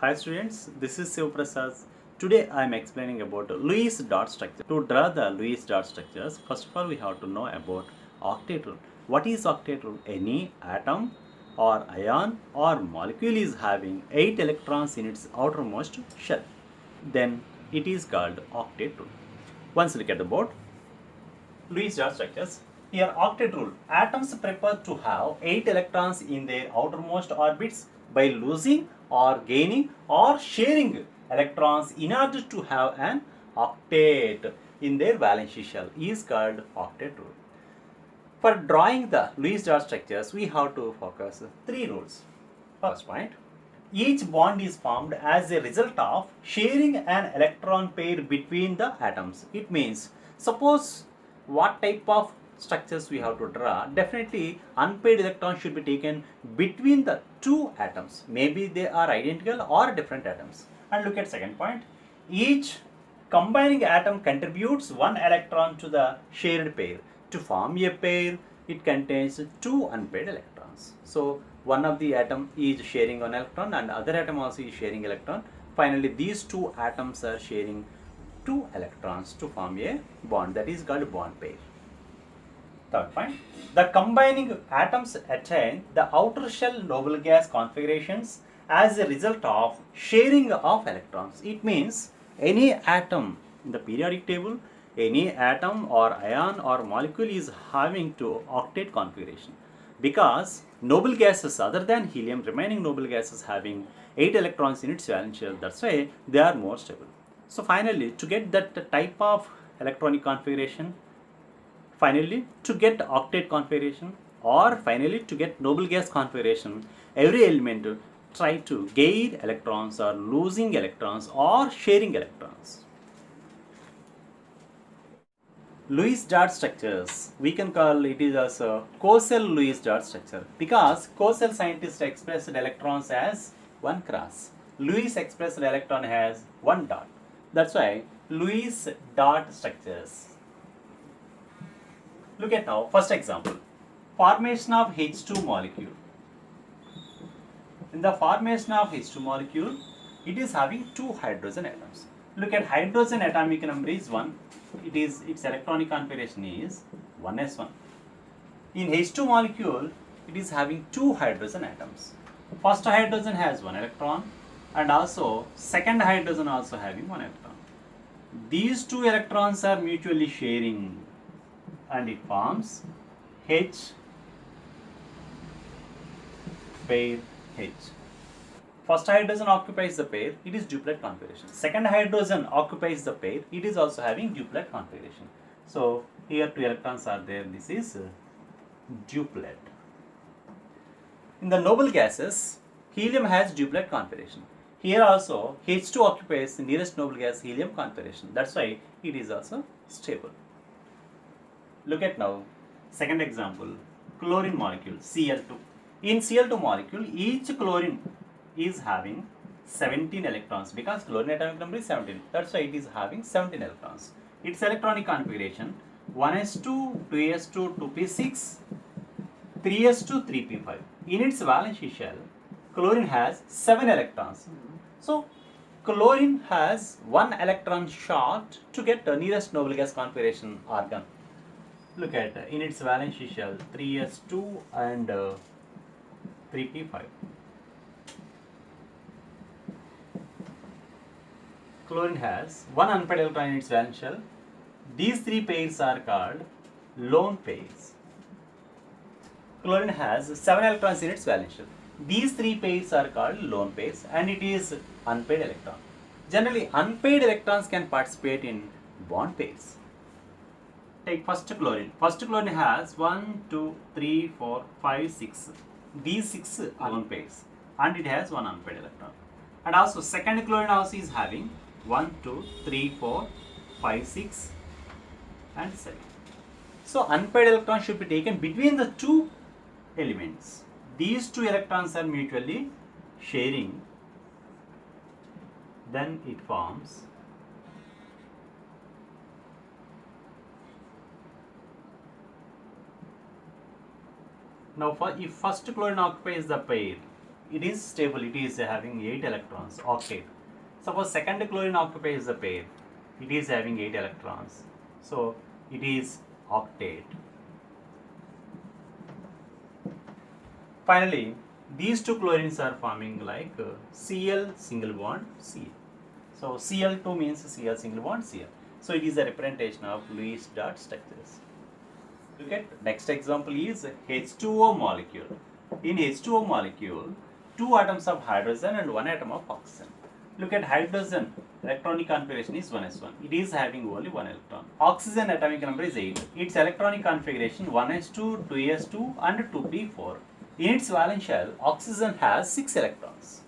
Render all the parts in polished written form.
Hi students, this is Siva Prasad. Today I am explaining about Lewis dot structure. To draw the Lewis dot structures, first of all we have to know about octet rule. What is octet rule? Any atom or ion or molecule is having 8 electrons in its outermost shell. Then it is called octet rule. Once look at the board. Lewis dot structures. Here octet rule. Atoms prefer to have 8 electrons in their outermost orbits by losing or gaining or sharing electrons in order to have an octet in their valence shell is called octet rule. For drawing the Lewis dot structures, we have to focus 3 rules. First point. Each bond is formed as a result of sharing an electron pair between the atoms. It means, suppose what type of structures we have to draw, definitely unpaired electrons should be taken between the two atoms. Maybe they are identical or different atoms. And look at second point. Each combining atom contributes one electron to the shared pair. To form a pair, it contains two unpaired electrons. So one of the atom is sharing one electron and other atom also is sharing electron. Finally, these two atoms are sharing two electrons to form a bond, that is called bond pair. Third point, the combining atoms attain the outer shell noble gas configurations as a result of sharing of electrons. It means any atom in the periodic table, any atom or ion or molecule is having to octet configuration, because noble gases other than helium, remaining noble gases having 8 electrons in its valence shell, that's why they are more stable. So finally, to get that type of electronic configuration, finally to get octet configuration, or finally to get noble gas configuration, every element try to gain electrons or losing electrons or sharing electrons. Lewis dot structures, we can call it is as a co-cell Lewis dot structure, because co-cell scientists expressed electrons as one cross. Lewis expressed electron as one dot. That's why Lewis dot structures. Look at now, first example, formation of H2 molecule. In the formation of H2 molecule, it is having two hydrogen atoms. Look at hydrogen atomic number is 1. Its electronic configuration is 1s1. In H2 molecule, it is having two hydrogen atoms. First hydrogen has one electron and also second hydrogen also having one electron. These two electrons are mutually sharing and it forms H pair H. First hydrogen occupies the pair, it is duplet configuration. Second hydrogen occupies the pair, it is also having duplet configuration. So here two electrons are there, this is duplet. In the noble gases, helium has duplet configuration. Here also H2 occupies the nearest noble gas helium configuration. That's why it is also stable. Look at now, second example, chlorine molecule, Cl2. In Cl2 molecule, each chlorine is having 17 electrons, because chlorine atomic number is 17. That's why it is having 17 electrons. Its electronic configuration 1s2, 2s2, 2p6, 3s2, 3p5. In its valence shell, chlorine has 7 electrons. So chlorine has 1 electron short to get the nearest noble gas configuration argon. Look at in its valence shell 3s2 and 3p5. Chlorine has 1 unpaired electron in its valence shell. These three pairs are called lone pairs. Chlorine has 7 electrons in its valence shell. These three pairs are called lone pairs and it is unpaired electron. Generally, unpaired electrons can participate in bond pairs. Take first chlorine. First chlorine has 1, 2, 3, 4, 5, 6. These 6 are lone pairs and it has 1 unpaired electron. And also second chlorine also is having 1, 2, 3, 4, 5, 6 and 7. So unpaired electrons should be taken between the two elements. These two electrons are mutually sharing, then it forms now if first chlorine occupies the pair, it is stable, it is having 8 electrons, octet. Suppose second chlorine occupies the pair, it is having 8 electrons, so it is octet. Finally, these two chlorines are forming like Cl single bond Cl. So Cl2 means Cl single bond Cl. So it is a representation of Lewis dot structures. Look at next example is H2O molecule. In H2O molecule, 2 atoms of hydrogen and 1 atom of oxygen. Look at hydrogen, electronic configuration is 1s1. It is having only 1 electron. Oxygen atomic number is 8. Its electronic configuration 1s2, 2s2 and 2p4. In its valence shell, oxygen has 6 electrons.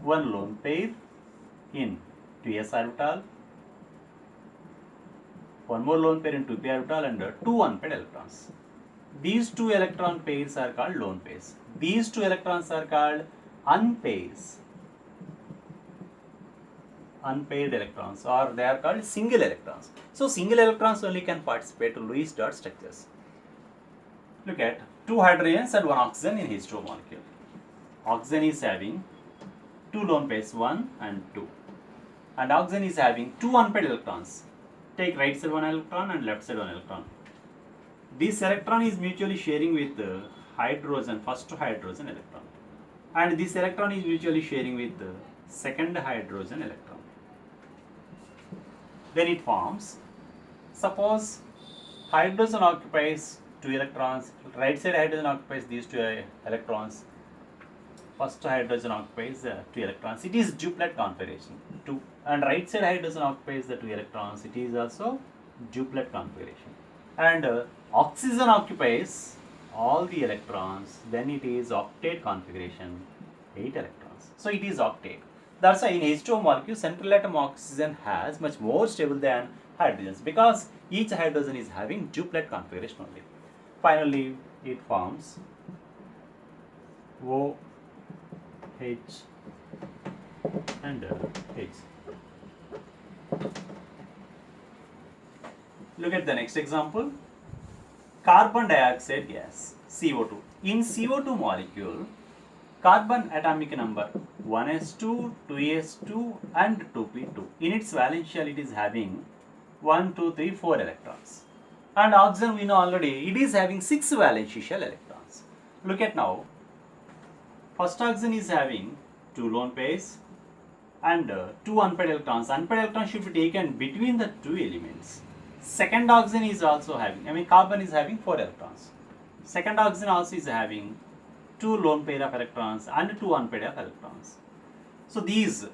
One lone pair in 2s orbital, one more lone pair in 2p orbital and 2 unpaired electrons. These 2 electron pairs are called lone pairs. These 2 electrons are called unpairs. Unpaired electrons, or they are called single electrons. So single electrons only can participate to Lewis dot structures. Look at 2 hydrogens and 1 oxygen in H2O molecule. Oxygen is having 2 lone pairs, 1 and 2. And oxygen is having 2 unpaired electrons. Take right side 1 electron and left side 1 electron. This electron is mutually sharing with hydrogen, first hydrogen electron. And this electron is mutually sharing with the second hydrogen electron. Then it forms, suppose hydrogen occupies 2 electrons, right side hydrogen occupies these 2 electrons, first hydrogen occupies 2 electrons, it is duplet configuration, 2, and right side hydrogen occupies the 2 electrons, it is also duplet configuration, and oxygen occupies all the electrons, then it is octet configuration, 8 electrons, so it is octet. That's why in H2O molecule, central atom oxygen has much more stable than hydrogens, because each hydrogen is having duplet configuration only. Finally, it forms O, H and H. Look at the next example. Carbon dioxide gas, CO2. In CO2 molecule, carbon atomic number 1s2, 2s2 and 2p2. In its valence shell, it is having 1, 2, 3, 4 electrons. And oxygen, we know already, it is having 6 valence shell electrons. Look at now. First oxygen is having 2 lone pairs and 2 unpaired electrons. Unpaired electrons should be taken between the 2 elements. Second oxygen is also having, carbon is having 4 electrons. Second oxygen also is having 2 lone pair of electrons and 2 unpaired of electrons. So these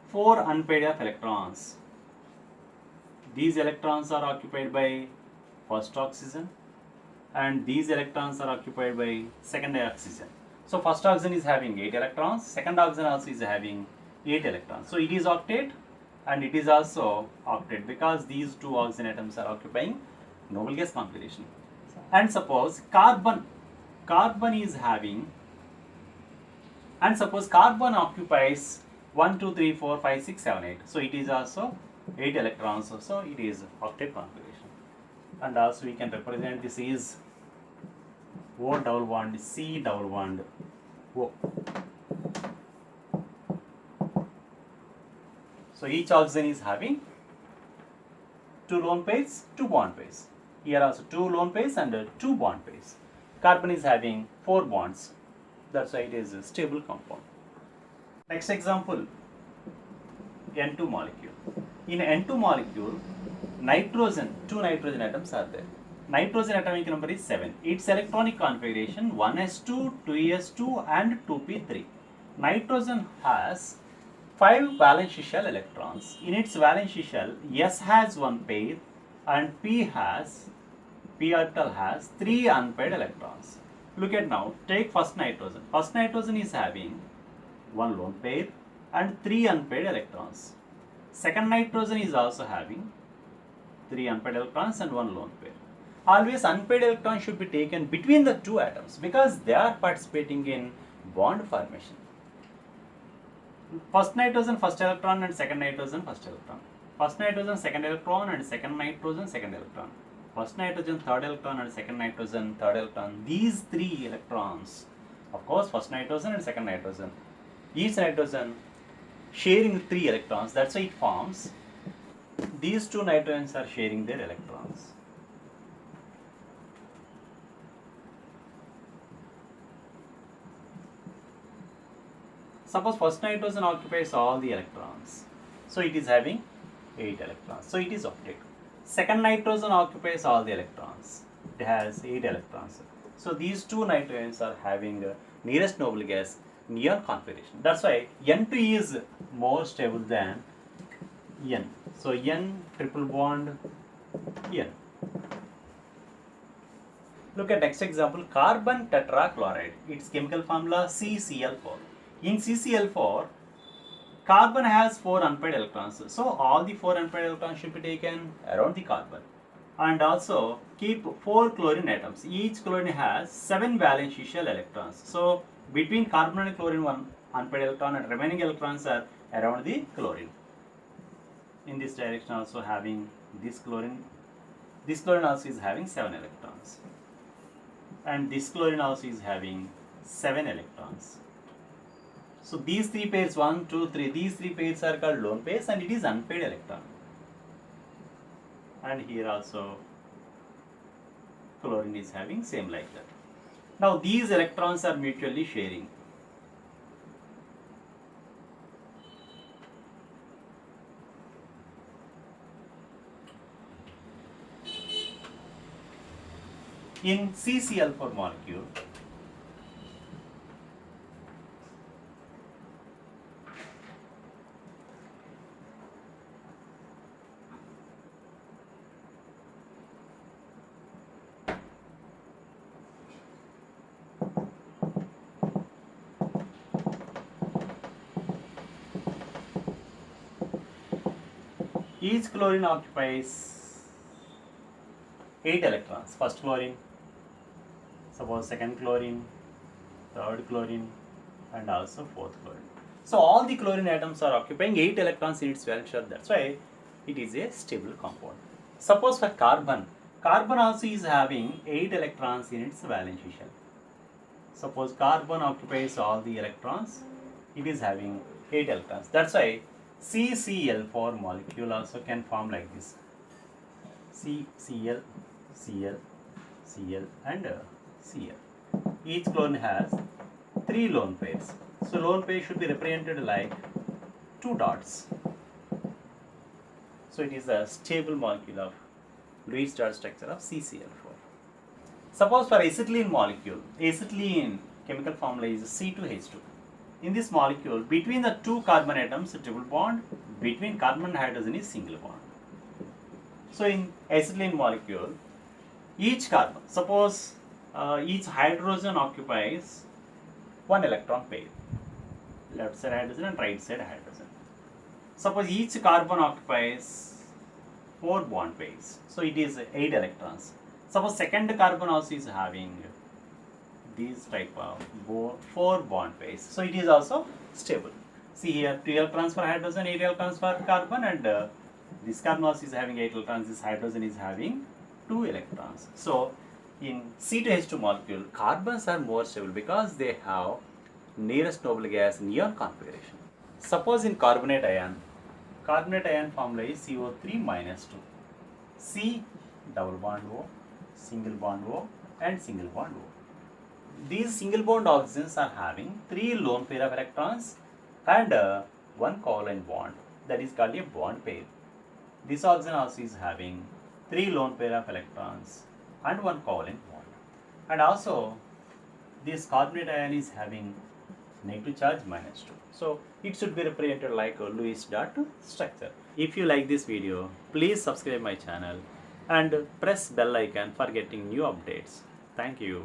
4 unpaired of electrons, these electrons are occupied by first oxygen and these electrons are occupied by second oxygen. So first oxygen is having 8 electrons, second oxygen also is having 8 electrons. So it is octet and it is also octet because these 2 oxygen atoms are occupying noble gas configuration. And suppose carbon is having, and suppose carbon occupies 1, 2, 3, 4, 5, 6, 7, 8. So it is also 8 electrons, so it is octet configuration. And also we can represent this is O double bond, C double bond, O. So each oxygen is having 2 lone pairs, 2 bond pairs. Here also 2 lone pairs and 2 bond pairs. Carbon is having 4 bonds. That's why it is a stable compound. Next example, N2 molecule. In N2 molecule, nitrogen, 2 nitrogen atoms are there. Nitrogen atomic number is 7. Its electronic configuration 1s2, 2s2 and 2p3. Nitrogen has 5 valence shell electrons. In its valence shell, S has 1 pair and P orbital has 3 unpaired electrons. Look at now, take first nitrogen. First nitrogen is having 1 lone pair and 3 unpaired electrons. Second nitrogen is also having 3 unpaired electrons and 1 lone pair. Always unpaired electrons should be taken between the 2 atoms because they are participating in bond formation. First nitrogen first electron and second nitrogen first electron. First nitrogen second electron and second nitrogen second electron. First nitrogen third electron and second nitrogen third electron. These 3 electrons Of course, first nitrogen and second nitrogen. Each nitrogen sharing 3 electrons. That's why it forms. These two nitrogens are sharing their electrons. Suppose first nitrogen occupies all the electrons. So it is having 8 electrons. So it is octet. Second nitrogen occupies all the electrons. It has 8 electrons. So these two nitrogens are having nearest noble gas neon configuration. That's why N2 is more stable than N. So N triple bond N. Look at next example, carbon tetrachloride. Its chemical formula CCl4. In CCl4, carbon has 4 unpaired electrons. So all the 4 unpaired electrons should be taken around the carbon. And also keep 4 chlorine atoms. Each chlorine has 7 valence shell electrons. So between carbon and chlorine, 1 unpaired electron and remaining electrons are around the chlorine. In this direction also having this chlorine. This chlorine also is having 7 electrons. And this chlorine also is having 7 electrons. So these 3 pairs, 1, 2, 3, these 3 pairs are called lone pairs and it is unpaired electron. And here also chlorine is having same like that. Now these electrons are mutually sharing. In CCl4 molecule, each chlorine occupies 8 electrons. First chlorine, suppose second chlorine, third chlorine, and also fourth chlorine. So all the chlorine atoms are occupying 8 electrons in its valence shell. That's why it is a stable compound. Suppose for carbon, carbon also is having 8 electrons in its valence shell. Suppose carbon occupies all the electrons, it is having 8 electrons. That's why CCl4 molecule also can form like this. CCl, Cl, Cl and Cl. Each chlorine has 3 lone pairs. So lone pair should be represented like 2 dots. So it is a stable molecule of Lewis dot structure of CCl4. Suppose for acetylene molecule, acetylene chemical formula is C2H2. In this molecule, between the 2 carbon atoms, triple bond, between carbon and hydrogen is single bond. So in acetylene molecule, each carbon, suppose each hydrogen occupies 1 electron pair, left side hydrogen and right side hydrogen. Suppose each carbon occupies 4 bond pairs, so it is 8 electrons. Suppose second carbon also is having these type of 4 bond pairs, so it is also stable. See here, 2 electrons for hydrogen, 8 electrons for carbon, and this carbon also is having 8 electrons, this hydrogen is having 2 electrons. So in C2H2 molecule, carbons are more stable because they have nearest noble gas neon configuration. Suppose in carbonate ion formula is CO3 minus 2. C double bond O, single bond O and single bond O. These single bond oxygens are having 3 lone pair of electrons and 1 covalent bond, that is called a bond pair. This oxygen also is having 3 lone pair of electrons and 1 covalent bond. And also this carbonate ion is having negative charge minus 2. So it should be represented like a Lewis dot structure. If you like this video, please subscribe my channel and press bell icon for getting new updates. Thank you.